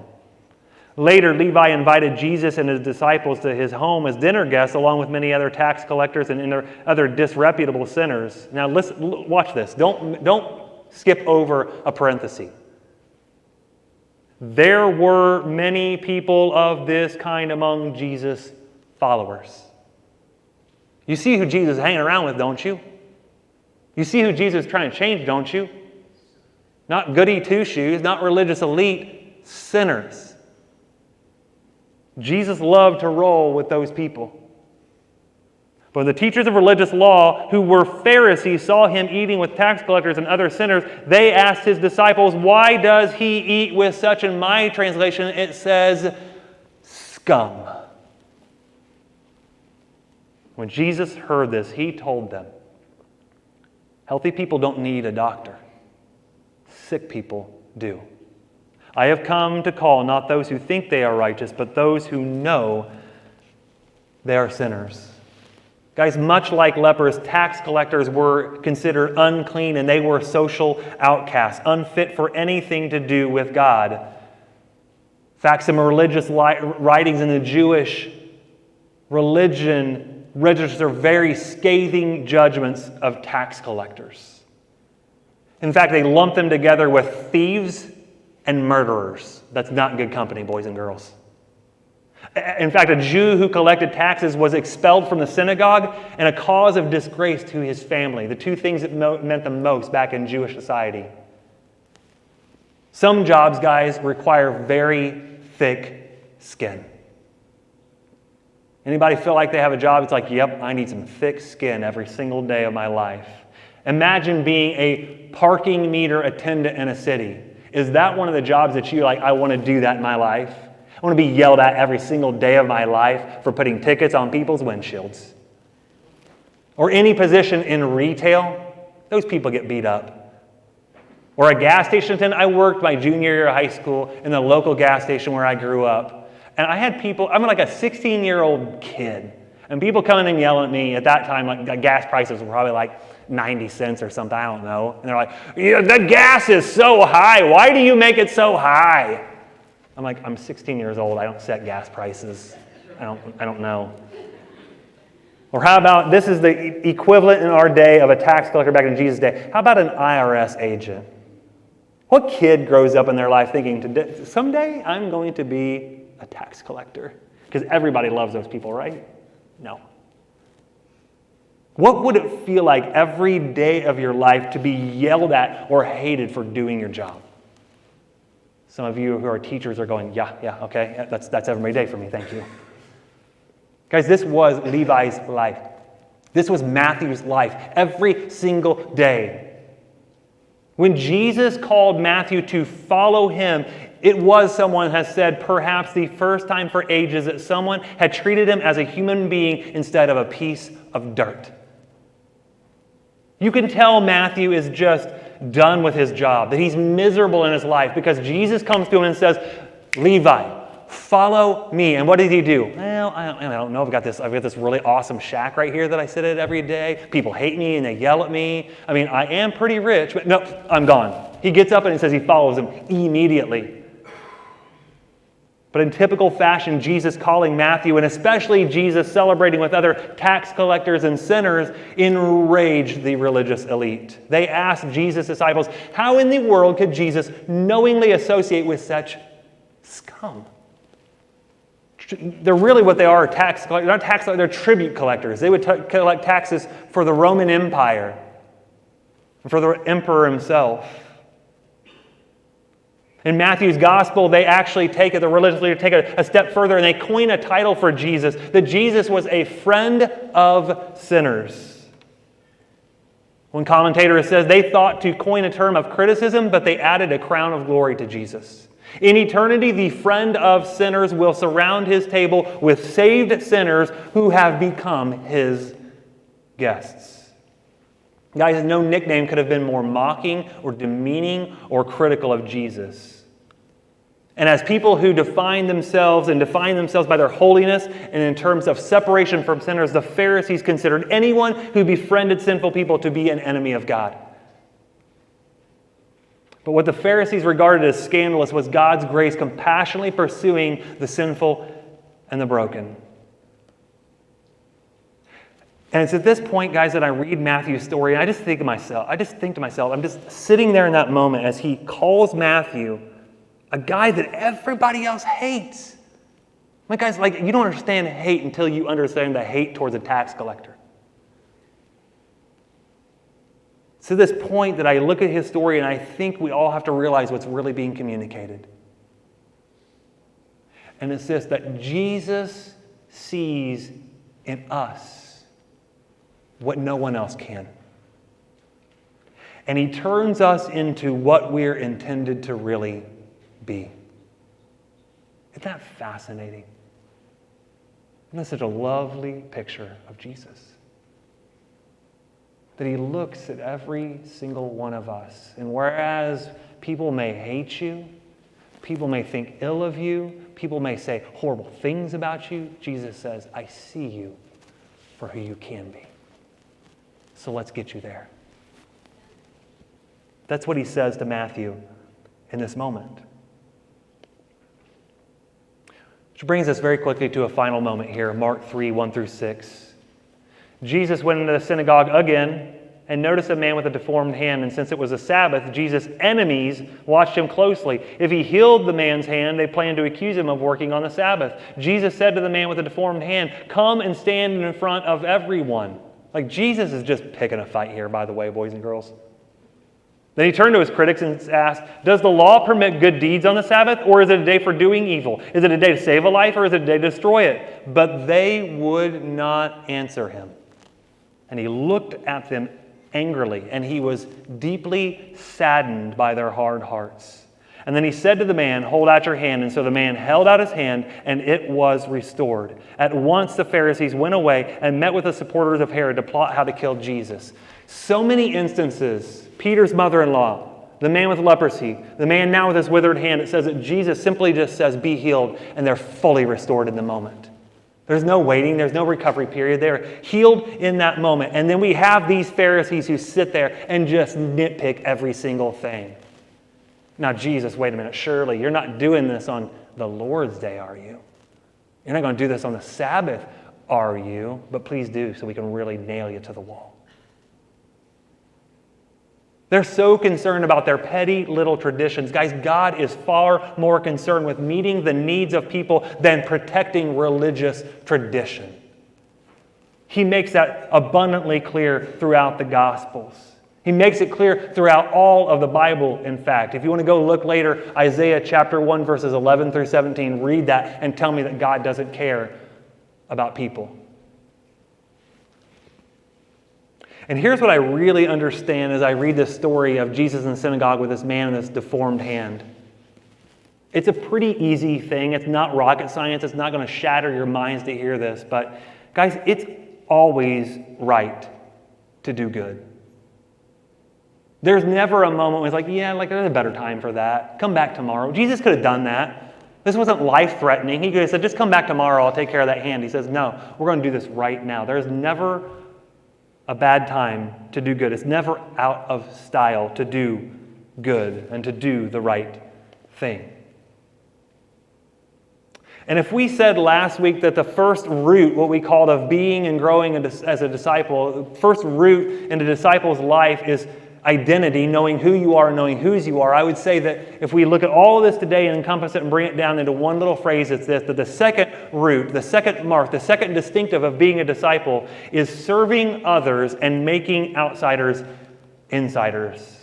Later, Levi invited Jesus and his disciples to his home as dinner guests, along with many other tax collectors and other disreputable sinners. Now, listen, watch this. Don't skip over a parenthesis. There were many people of this kind among Jesus' followers. You see who Jesus is hanging around with, don't you? You see who Jesus is trying to change, don't you? Not goody two-shoes, not religious elite, sinners. Jesus loved to roll with those people. But when the teachers of religious law, who were Pharisees, saw him eating with tax collectors and other sinners, they asked his disciples, "Why does he eat with such?" In my translation, it says, scum. When Jesus heard this, he told them, healthy people don't need a doctor. Sick people do. I have come to call not those who think they are righteous, but those who know they are sinners. Guys, much like lepers, tax collectors were considered unclean and they were social outcasts, unfit for anything to do with God. In fact, some religious writings in the Jewish religion register very scathing judgments of tax collectors. In fact, they lump them together with thieves and murderers. That's not good company, boys and girls. In fact, a Jew who collected taxes was expelled from the synagogue and a cause of disgrace to his family, the two things that meant the most back in Jewish society. Some jobs, guys, require very thick skin. Anybody feel like they have a job? It's like, yep, I need some thick skin every single day of my life. Imagine being a parking meter attendant in a city. Is that one of the jobs that you're like, I want to do that in my life? I want to be yelled at every single day of my life for putting tickets on people's windshields. Or any position in retail, those people get beat up. Or a gas station attendant. I worked my junior year of high school in the local gas station where I grew up. And I had people, I'm like a 16-year-old kid. And people coming and yelling at me at that time, like gas prices were probably like 90 cents or something, I don't know. And they're like, yeah, the gas is so high. Why do you make it so high? I'm like, I'm 16 years old. I don't set gas prices. I don't know. Or how about, this is the equivalent in our day of a tax collector back in Jesus' day. How about an IRS agent? What kid grows up in their life thinking, someday I'm going to be a tax collector? Because everybody loves those people, right? No. What would it feel like every day of your life to be yelled at or hated for doing your job? Some of you who are teachers are going, yeah, okay, that's every day for me, thank you. Guys, this was Levi's life. This was Matthew's life every single day. When Jesus called Matthew to follow him, it was, someone has said, perhaps the first time for ages that someone had treated him as a human being instead of a piece of dirt. You can tell Matthew is just done with his job, that he's miserable in his life because Jesus comes to him and says, Levi, follow me. And what did he do? Well, I don't know. I've got this really awesome shack right here that I sit at every day. People hate me and they yell at me. I mean, I am pretty rich, but no, I'm gone. He gets up and he says he follows him immediately. But in typical fashion, Jesus calling Matthew, and especially Jesus celebrating with other tax collectors and sinners, enraged the religious elite. They asked Jesus' disciples, how in the world could Jesus knowingly associate with such scum? They're really what they are, tax collectors. Not tax collectors, they're tribute collectors. They would collect taxes for the Roman Empire, and for the emperor himself. In Matthew's gospel, they actually the religious leaders take a step further and they coin a title for Jesus, that Jesus was a friend of sinners. One commentator says they thought to coin a term of criticism, but they added a crown of glory to Jesus. In eternity, the friend of sinners will surround his table with saved sinners who have become his guests. Guys, no nickname could have been more mocking or demeaning or critical of Jesus. And as people who define themselves by their holiness and in terms of separation from sinners, the Pharisees considered anyone who befriended sinful people to be an enemy of God. But what the Pharisees regarded as scandalous was God's grace compassionately pursuing the sinful and the broken. And it's at this point, guys, that I read Matthew's story, and I just think to myself, I'm just sitting there in that moment as he calls Matthew a guy that everybody else hates. Like, guys, you don't understand hate until you understand the hate towards a tax collector. It's to this point that I look at his story and I think we all have to realize what's really being communicated. And it's this, that Jesus sees in us what no one else can. And he turns us into what we're intended to really be. Isn't that fascinating? Isn't that such a lovely picture of Jesus? That he looks at every single one of us. And whereas people may hate you, people may think ill of you, people may say horrible things about you, Jesus says, I see you for who you can be. So let's get you there. That's what he says to Matthew in this moment. Which brings us very quickly to a final moment here, Mark 3, 1 through 6. Jesus went into the synagogue again and noticed a man with a deformed hand, and since it was a Sabbath, Jesus' enemies watched him closely. If he healed the man's hand, they planned to accuse him of working on the Sabbath. Jesus said to the man with the deformed hand, come and stand in front of everyone. Jesus is just picking a fight here, by the way, boys and girls. Then he turned to his critics and asked, does the law permit good deeds on the Sabbath, or is it a day for doing evil? Is it a day to save a life, or is it a day to destroy it? But they would not answer him. And he looked at them angrily, and he was deeply saddened by their hard hearts. And then he said to the man, hold out your hand. And so the man held out his hand, and it was restored. At once the Pharisees went away and met with the supporters of Herod to plot how to kill Jesus. So many instances, Peter's mother-in-law, the man with leprosy, the man now with his withered hand, it says that Jesus simply just says, be healed, and they're fully restored in the moment. There's no waiting. There's no recovery period. They're healed in that moment. And then we have these Pharisees who sit there and just nitpick every single thing. Now, Jesus, wait a minute. Surely you're not doing this on the Lord's Day, are you? You're not going to do this on the Sabbath, are you? But please do, so we can really nail you to the wall. They're so concerned about their petty little traditions. Guys, God is far more concerned with meeting the needs of people than protecting religious tradition. He makes that abundantly clear throughout the Gospels. He makes it clear throughout all of the Bible, in fact. If you want to go look later, Isaiah chapter 1, verses 11 through 17, read that and tell me that God doesn't care about people. And here's what I really understand as I read this story of Jesus in the synagogue with this man with this deformed hand. It's a pretty easy thing. It's not rocket science. It's not going to shatter your minds to hear this. But guys, it's always right to do good. There's never a moment when it's there's a better time for that. Come back tomorrow. Jesus could have done that. This wasn't life-threatening. He could have said, just come back tomorrow. I'll take care of that hand. He says, no, we're going to do this right now. There's never a bad time to do good. It's never out of style to do good and to do the right thing. And if we said last week that the first root, what we called of being and growing as a disciple, first root in a disciple's life is identity, knowing who you are, knowing whose you are, I would say that if we look at all of this today and encompass it and bring it down into one little phrase, it's this, that the second root, the second mark, the second distinctive of being a disciple is serving others and making outsiders insiders.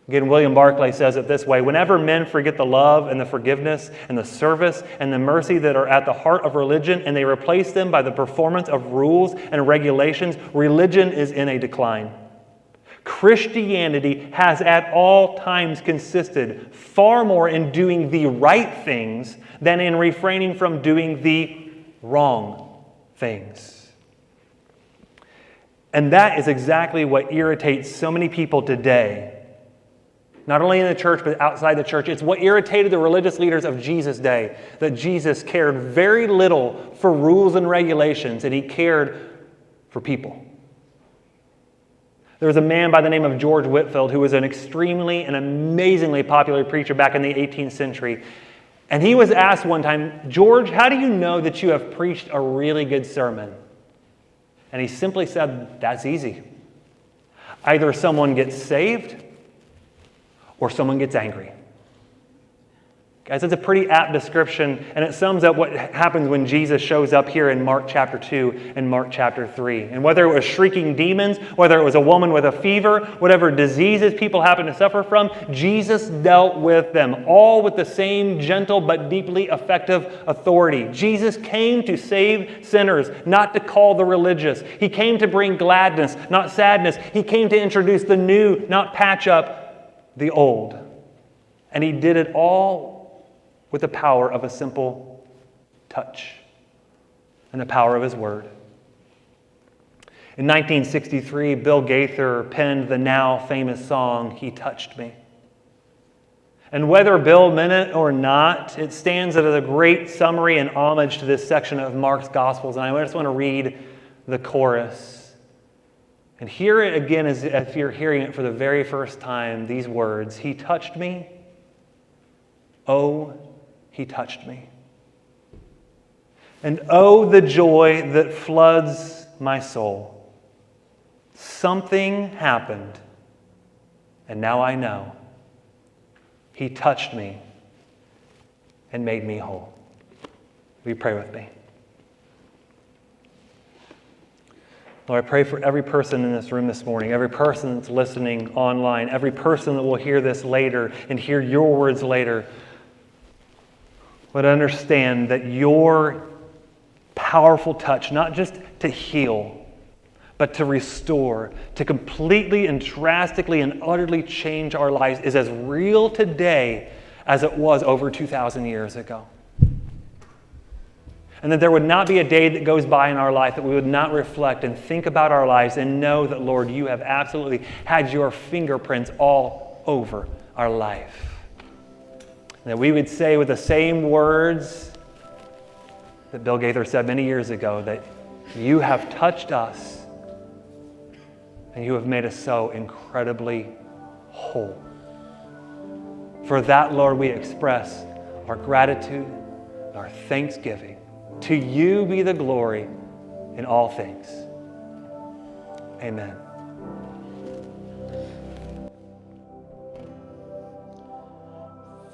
Again, William Barclay says it this way: whenever men forget the love and the forgiveness and the service and the mercy that are at the heart of religion and they replace them by the performance of rules and regulations, religion is in a decline. Christianity has at all times consisted far more in doing the right things than in refraining from doing the wrong things. And that is exactly what irritates so many people today not only in the church, but outside the church. It's what irritated the religious leaders of Jesus' day, that Jesus cared very little for rules and regulations, and he cared for people. There was a man by the name of George Whitefield who was an extremely and amazingly popular preacher back in the 18th century. And he was asked one time, George, how do you know that you have preached a really good sermon? And he simply said, that's easy. Either someone gets saved or someone gets angry. Guys, that's a pretty apt description, and it sums up what happens when Jesus shows up here in Mark chapter 2 and Mark chapter 3. And whether it was shrieking demons, whether it was a woman with a fever, whatever diseases people happen to suffer from, Jesus dealt with them, all with the same gentle but deeply effective authority. Jesus came to save sinners, not to call the religious. He came to bring gladness, not sadness. He came to introduce the new, not patch up the old. And he did it all with the power of a simple touch and the power of his word. In 1963, Bill Gaither penned the now famous song, He Touched Me. And whether Bill meant it or not, it stands as a great summary and homage to this section of Mark's Gospels. And I just want to read the chorus. And hear it again as if you're hearing it for the very first time, these words, He touched me. Oh, He touched me. And oh, the joy that floods my soul. Something happened, and now I know. He touched me and made me whole. Will you pray with me? Lord, I pray for every person in this room this morning, every person that's listening online, every person that will hear this later and hear your words later. But understand that your powerful touch, not just to heal, but to restore, to completely and drastically and utterly change our lives, is as real today as it was over 2,000 years ago. And that there would not be a day that goes by in our life that we would not reflect and think about our lives and know that, Lord, you have absolutely had your fingerprints all over our life. That we would say with the same words that Bill Gaither said many years ago, that you have touched us and you have made us so incredibly whole. For that, Lord, we express our gratitude, our thanksgiving. To you be the glory in all things. Amen.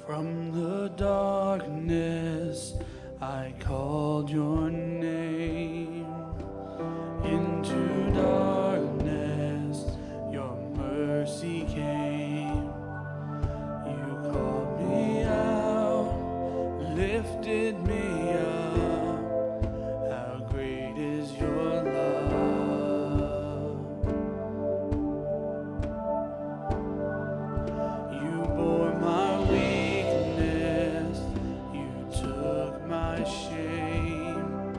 From the darkness I called your name. Into darkness your mercy came. You called me out, lifted me up. How great is your love. You bore my weakness, you took my shame,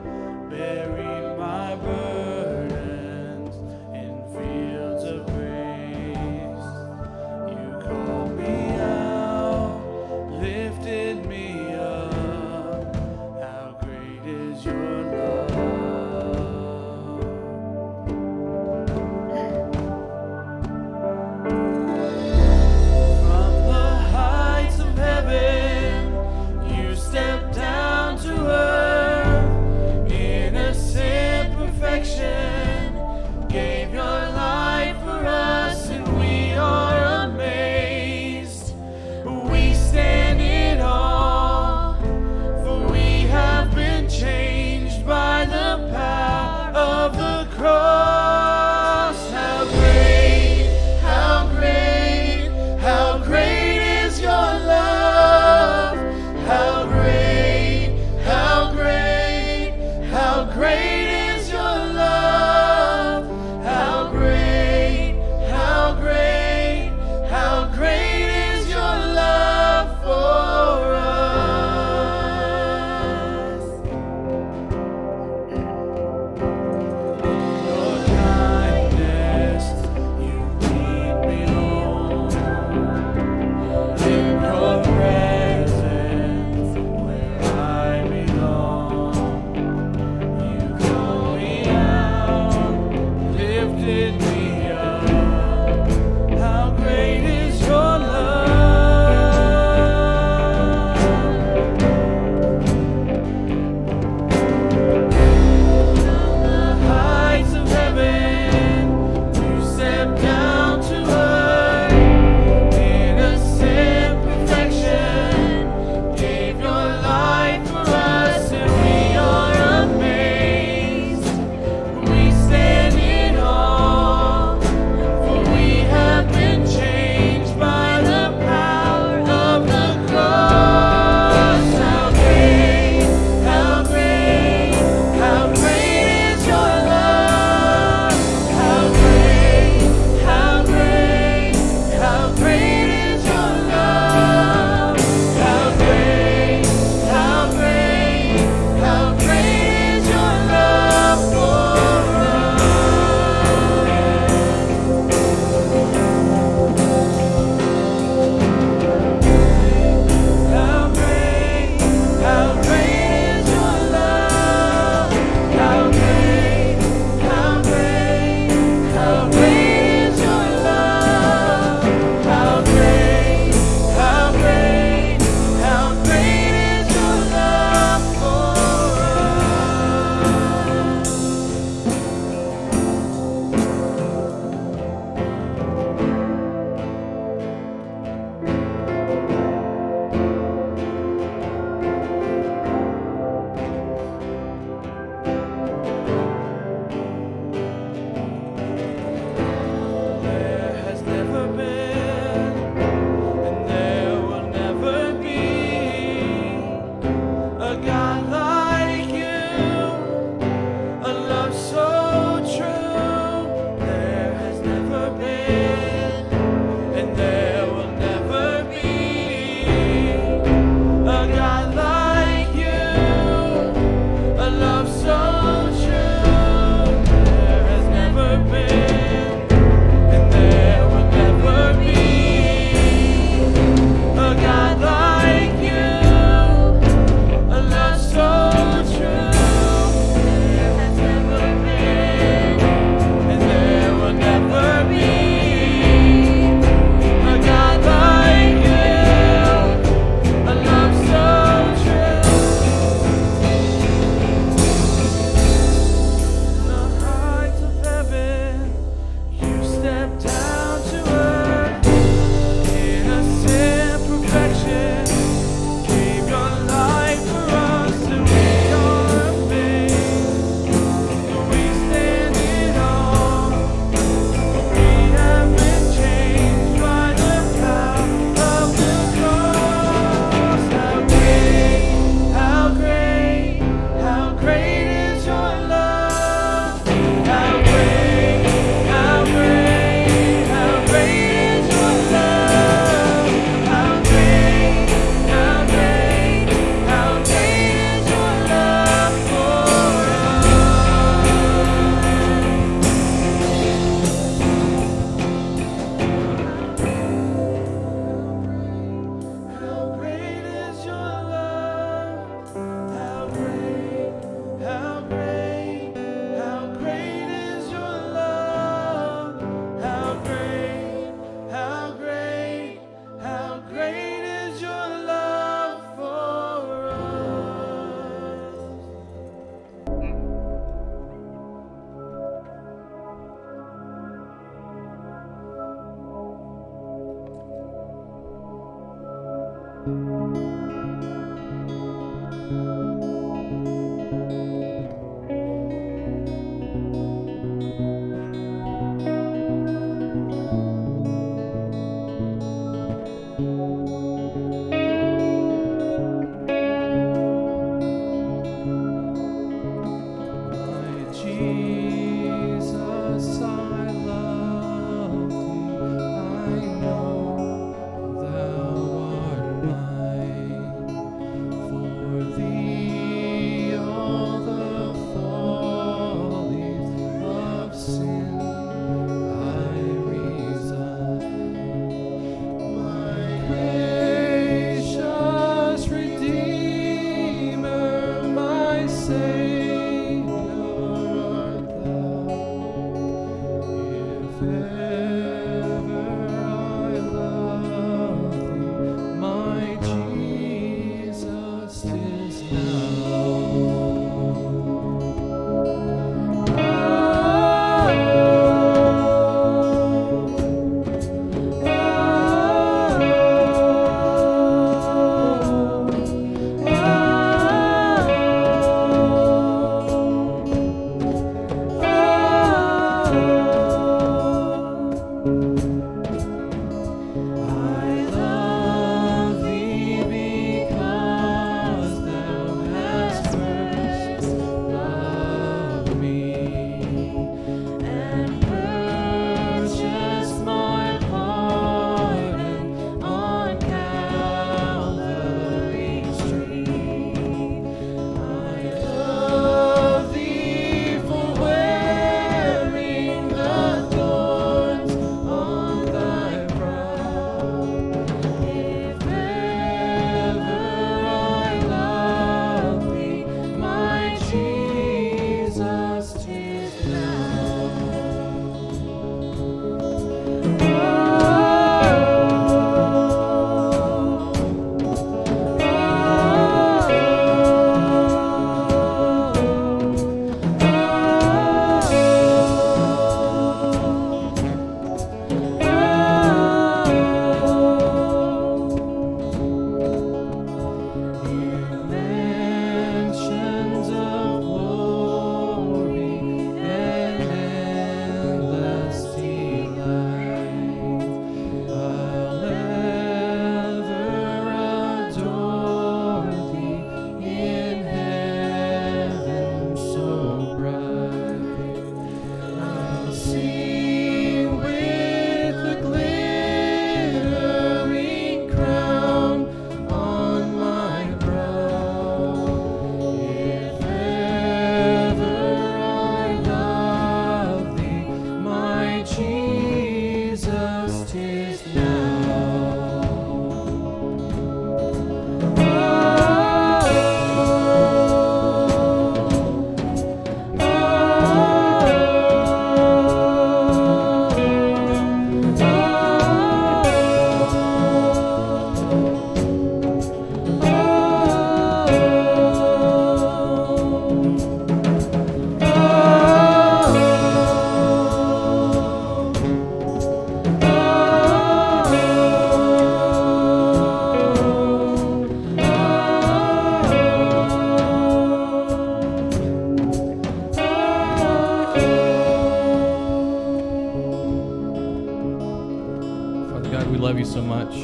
God, we love you so much.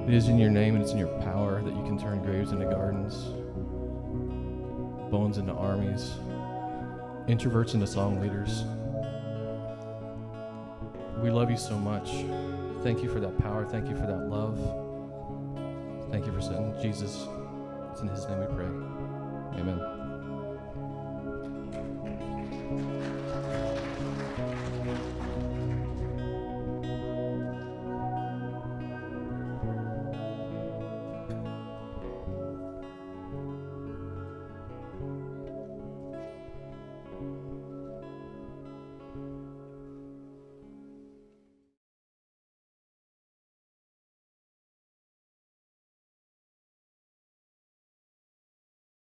It is in your name and it's in your power that you can turn graves into gardens, bones into armies, introverts into song leaders. We love you so much. Thank you for that power. Thank you for that love. Thank you for sending Jesus. It's in his name we pray. Amen.